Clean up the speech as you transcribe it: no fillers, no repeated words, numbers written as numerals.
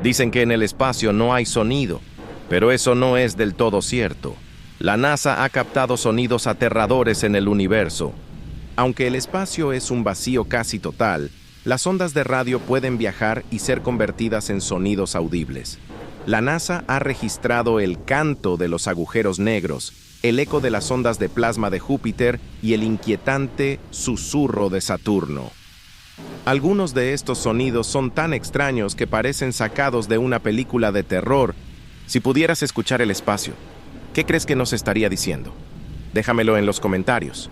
Dicen que en el espacio no hay sonido, pero eso no es del todo cierto. La NASA ha captado sonidos aterradores en el universo. Aunque el espacio es un vacío casi total, las ondas de radio pueden viajar y ser convertidas en sonidos audibles. La NASA ha registrado el canto de los agujeros negros, el eco de las ondas de plasma de Júpiter y el inquietante susurro de Saturno. Algunos de estos sonidos son tan extraños que parecen sacados de una película de terror. Si pudieras escuchar el espacio, ¿qué crees que nos estaría diciendo? Déjamelo en los comentarios.